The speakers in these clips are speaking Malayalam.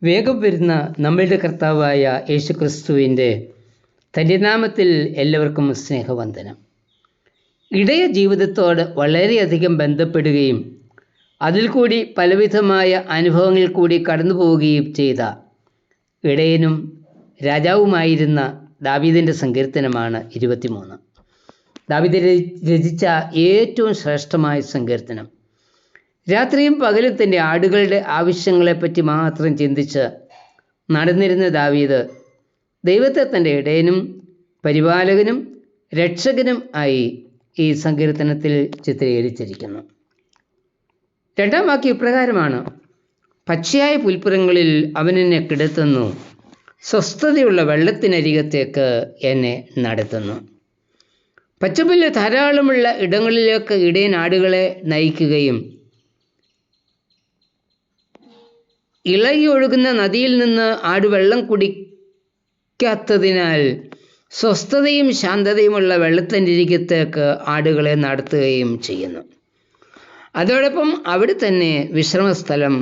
വേഗം വരുന്ന നമ്മളുടെ കർത്താവായ യേശുക്രിസ്തുവിൻ്റെ തന്നിനാമത്തിൽ എല്ലാവർക്കും സ്നേഹവന്ദനം. ഇടയ ജീവിതത്തോട് വളരെയധികം ബന്ധപ്പെടുകയും അതിൽ കൂടി പലവിധമായ അനുഭവങ്ങളിൽ കൂടി കടന്നു പോവുകയും ചെയ്ത ഇടയനും രാജാവുമായിരുന്ന ദാവീദിൻ്റെ സങ്കീർത്തനമാണ് 23. ദാവീദ് രചിച്ച ഏറ്റവും ശ്രേഷ്ഠമായ സങ്കീർത്തനം. രാത്രിയും പകലും തൻ്റെ ആടുകളുടെ ആവശ്യങ്ങളെപ്പറ്റി മാത്രം ചിന്തിച്ച് നടന്നിരുന്ന ദാവീദ് ദൈവത്തെ തൻ്റെ ഇടയനും പരിപാലകനും രക്ഷകനും ആയി ഈ സങ്കീർത്തനത്തിൽ ചിത്രീകരിച്ചിരിക്കുന്നു. രണ്ടാം വാക്യം ഇപ്രകാരമാണ്: പച്ചയായ പുൽപ്പുറങ്ങളിൽ അവൻ എന്നെ കിടത്തുന്നു, സ്വസ്ഥതയുള്ള വെള്ളത്തിനരികത്തേക്ക് എന്നെ നടത്തുന്നു. പച്ചപ്പുല്ല് ധാരാളമുള്ള ഇടങ്ങളിലേക്ക് ഇടയൻ ആടുകളെ നയിക്കുകയും ഇളകി ഒഴുകുന്ന നദിയിൽ നിന്ന് ആട് വെള്ളം കുടിക്കാത്തതിനാൽ സ്വസ്ഥതയും ശാന്തതയുമുള്ള വെള്ളത്തിനരികത്തേക്ക് ആടുകളെ നടത്തുകയും ചെയ്യുന്നു. അതോടൊപ്പം അവിടെ തന്നെ വിശ്രമസ്ഥലം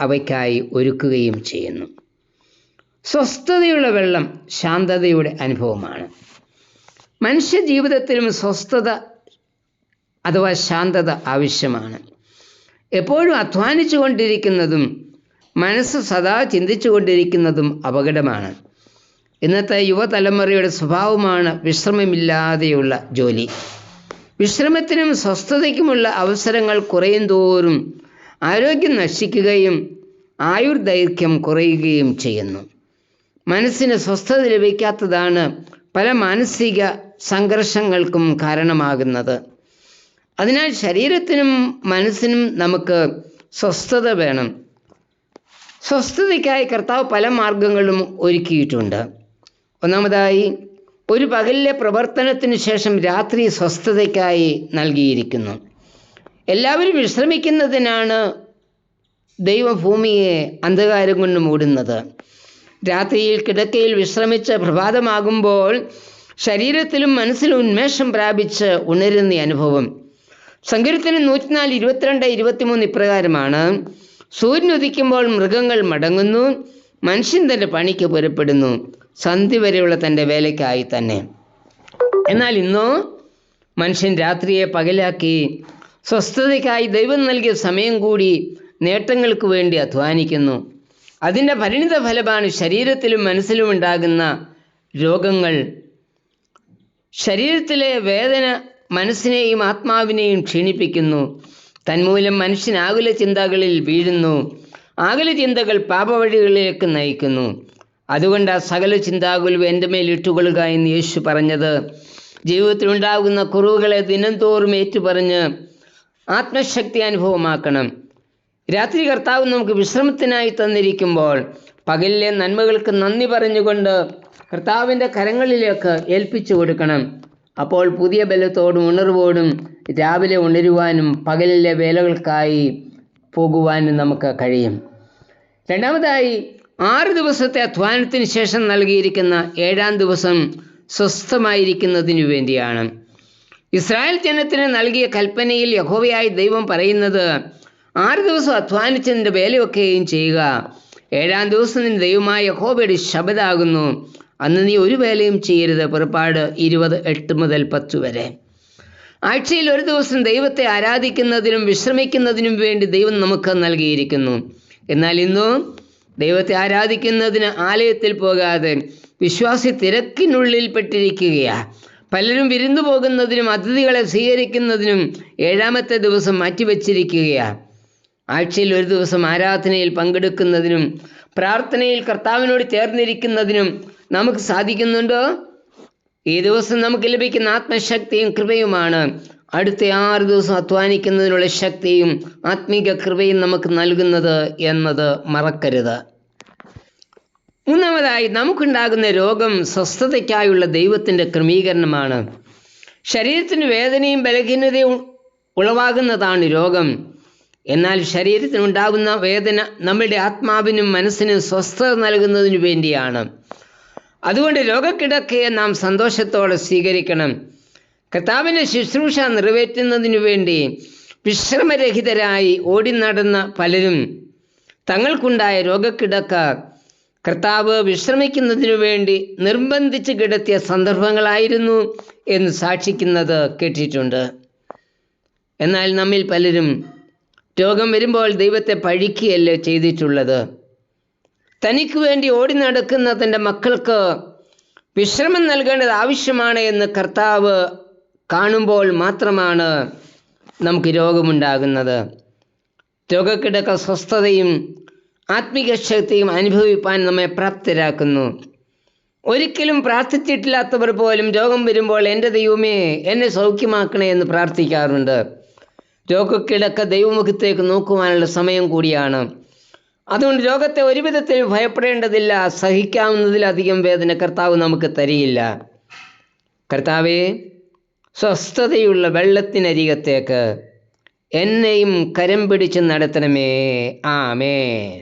അവയ്ക്കായി ഒരുക്കുകയും ചെയ്യുന്നു. സ്വസ്ഥതയുള്ള വെള്ളം ശാന്തതയുടെ അനുഭവമാണ്. മനുഷ്യ ജീവിതത്തിലും സ്വസ്ഥത അഥവാ ശാന്തത ആവശ്യമാണ്. എപ്പോഴും അധ്വാനിച്ചു കൊണ്ടിരിക്കുന്നതും മനസ്സ് സദാ ചിന്തിച്ചു കൊണ്ടിരിക്കുന്നതും അപകടമാണ്. ഇന്നത്തെ യുവതലമുറയുടെ സ്വഭാവമാണ് വിശ്രമമില്ലാതെയുള്ള ജോലി. വിശ്രമത്തിനും സ്വസ്ഥതയ്ക്കുമുള്ള അവസരങ്ങൾ കുറയും തോറും ആരോഗ്യം നശിക്കുകയും ആയുർദൈർഘ്യം കുറയുകയും ചെയ്യുന്നു. മനസ്സിന് സ്വസ്ഥത ലഭിക്കാത്തതാണ് പല മാനസിക സംഘർഷങ്ങൾക്കും കാരണമാകുന്നത്. അതിനാൽ ശരീരത്തിനും മനസ്സിനും നമുക്ക് സ്വസ്ഥത വേണം. സ്വസ്ഥതയ്ക്കായി കർത്താവ് പല മാർഗങ്ങളും ഒരുക്കിയിട്ടുണ്ട്. ഒന്നാമതായി, ഒരു പകലിലെ പ്രവർത്തനത്തിന് ശേഷം രാത്രി സ്വസ്ഥതയ്ക്കായി നൽകിയിരിക്കുന്നു. എല്ലാവരും വിശ്രമിക്കുന്നതിനാണ് ദൈവം ഭൂമിയെ അന്ധകാരം കൊണ്ട് മൂടുന്നത്. രാത്രിയിൽ കിടക്കയിൽ വിശ്രമിച്ച് പ്രഭാതമാകുമ്പോൾ ശരീരത്തിലും മനസ്സിലും ഉന്മേഷം പ്രാപിച്ച് ഉണരുന്ന അനുഭവം. സങ്കീർത്തനം 104, 22, 23 ഇപ്രകാരമാണ്: സൂര്യൻ ഉദിക്കുമ്പോൾ മൃഗങ്ങൾ മടങ്ങുന്നു, മനുഷ്യൻ തൻ്റെ പണിക്ക് പുറപ്പെടുന്നു, സന്ധ്യ വരെയുള്ള തൻ്റെ വേലയ്ക്കായി തന്നെ. എന്നാൽ ഇന്നോ മനുഷ്യൻ രാത്രിയെ പകലാക്കി സ്വസ്ഥതയ്ക്കായി ദൈവം നൽകിയ സമയം കൂടി നേട്ടങ്ങൾക്ക് വേണ്ടി അധ്വാനിക്കുന്നു. അതിൻ്റെ പരിണിത ഫലമാണ് ശരീരത്തിലും മനസ്സിലും ഉണ്ടാകുന്ന രോഗങ്ങൾ. ശരീരത്തിലെ വേദന മനസ്സിനെയും ആത്മാവിനെയും ക്ഷീണിപ്പിക്കുന്നു. തന്മൂലം മനുഷ്യൻ ആകുല ചിന്തകളിൽ വീഴുന്നു. ആകുല ചിന്തകൾ പാപവഴികളിലേക്ക് നയിക്കുന്നു. അതുകൊണ്ട് ആ സകല ചിന്താകുലവും എൻ്റെ മേൽ ഇട്ടുകൊള്ളുക എന്ന് യേശു പറഞ്ഞത്. ജീവിതത്തിലുണ്ടാകുന്ന കുറവുകളെ ദിനംതോറും ഏറ്റുപറഞ്ഞ് ആത്മശക്തി അനുഭവമാക്കണം. രാത്രി കർത്താവ് നമുക്ക് വിശ്രമത്തിനായി തന്നിരിക്കുമ്പോൾ പകലിലെ നന്മകൾക്ക് നന്ദി പറഞ്ഞുകൊണ്ട് കർത്താവിൻ്റെ കരങ്ങളിലേക്ക് ഏൽപ്പിച്ചു കൊടുക്കണം. അപ്പോൾ പുതിയ ബലത്തോടും ഉണർവോടും രാവിലെ ഉണരുവാനും പകലിലെ വേലകൾക്കായി പോകുവാനും നമുക്ക് കഴിയും. രണ്ടാമതായി, 6 ദിവസത്തെ അധ്വാനത്തിന് ശേഷം നൽകിയിരിക്കുന്ന 7-ാം ദിവസം സ്വസ്ഥമായിരിക്കുന്നതിനു വേണ്ടിയാണ്. ഇസ്രായേൽ ജനത്തിന് നൽകിയ കൽപ്പനയിൽ യഹോവയായ ദൈവം പറയുന്നത്: 6 ദിവസം അധ്വാനിച്ചതിൻ്റെ വേലയൊക്കെയും ചെയ്യുക. 7-ാം ദിവസം നിന്റെ ദൈവമായ യഹോവയുടെ ശബ്ദമാകുന്നു. അന്ന് നീ ഒരു വേലയും ചെയ്യരുത്. പുറപ്പാട് 20:8-10 വരെ. ആഴ്ചയിൽ ഒരു ദിവസം ദൈവത്തെ ആരാധിക്കുന്നതിനും വിശ്രമിക്കുന്നതിനും വേണ്ടി ദൈവം നമുക്ക് നൽകിയിരിക്കുന്നു. എന്നാൽ ഇന്നോ ദൈവത്തെ ആരാധിക്കുന്നതിന് ആലയത്തിൽ പോകാതെ വിശ്വാസി തിരക്കിനുള്ളിൽ പെട്ടിരിക്കുകയാണ്. പലരും വിരുന്നു പോകുന്നതിനും അതിഥികളെ സ്വീകരിക്കുന്നതിനും 7-ാമത്തെ ദിവസം മാറ്റിവെച്ചിരിക്കുകയാണ്. ആഴ്ചയിൽ ഒരു ദിവസം ആരാധനയിൽ പങ്കെടുക്കുന്നതിനും പ്രാർത്ഥനയിൽ കർത്താവിനോട് ചേർന്നിരിക്കുന്നതിനും നമുക്ക് സാധിക്കുന്നുണ്ടോ? ഈ ദിവസം നമുക്ക് ലഭിക്കുന്ന ആത്മശക്തിയും കൃപയുമാണ് അടുത്ത 6 ദിവസം അധ്വാനിക്കുന്നതിനുള്ള ശക്തിയും ആത്മീക കൃപയും നമുക്ക് നൽകുന്നത് എന്നത് മറക്കരുത്. മൂന്നാമതായി, നമുക്കുണ്ടാകുന്ന രോഗം സ്വസ്ഥതയ്ക്കായുള്ള ദൈവത്തിൻ്റെ ക്രമീകരണമാണ്. ശരീരത്തിന് വേദനയും ബലഹീനതയും ഉളവാകുന്നതാണ് രോഗം. എന്നാൽ ശരീരത്തിനുണ്ടാകുന്ന വേദന നമ്മളുടെ ആത്മാവിനും മനസ്സിനും സ്വസ്ഥത നൽകുന്നതിനു വേണ്ടിയാണ്. അതുകൊണ്ട് രോഗക്കിടക്കയെ നാം സന്തോഷത്തോടെ സ്വീകരിക്കണം. കർത്താവിൻ്റെ ശുശ്രൂഷ നിറവേറ്റുന്നതിനു വേണ്ടി വിശ്രമരഹിതരായി ഓടി നടന്ന പലരും തങ്ങൾക്കുണ്ടായ രോഗക്കിടക്ക കർത്താവ് വിശ്രമിക്കുന്നതിനു വേണ്ടി നിർബന്ധിച്ച് കിടത്തിയ സന്ദർഭങ്ങളായിരുന്നു എന്ന് സാക്ഷിക്കുന്നത് കേട്ടിട്ടുണ്ട്. എന്നാൽ നമ്മിൽ പലരും രോഗം വരുമ്പോൾ ദൈവത്തെ പഴിക്കുകയല്ലേ ചെയ്തിട്ടുള്ളത്. തനിക്ക് വേണ്ടി ഓടി നടക്കുന്ന തൻ്റെ മക്കൾക്ക് വിശ്രമം നൽകേണ്ടത് ആവശ്യമാണ് എന്ന് കർത്താവ് കാണുമ്പോൾ മാത്രമാണ് നമുക്ക് രോഗമുണ്ടാകുന്നത്. രോഗക്കിടക്ക സ്വസ്ഥതയും ആത്മീക ശക്തിയും അനുഭവിപ്പാൻ നമ്മെ പ്രാപ്തരാക്കുന്നു. ഒരിക്കലും പ്രാർത്ഥിച്ചിട്ടില്ലാത്തവർ പോലും രോഗം വരുമ്പോൾ എൻ്റെ ദൈവമേ എന്നെ സൗഖ്യമാക്കണേ എന്ന് പ്രാർത്ഥിക്കാറുണ്ട്. രോഗക്കിടക്ക ദൈവമുഖത്തേക്ക് നോക്കുവാനുള്ള സമയം കൂടിയാണ്. അതുകൊണ്ട് രോഗത്തെ ഒരു വിധത്തിൽ ഭയപ്പെടേണ്ടതില്ല. സഹിക്കാവുന്നതിലധികം വേദന കർത്താവ് നമുക്ക് തരികയില്ല. കർത്താവേ, സ്വസ്ഥതയുള്ള വെള്ളത്തിനരികത്തേക്ക് എന്നെയും കരം പിടിച്ച് നടത്തണമേ. ആമേൻ.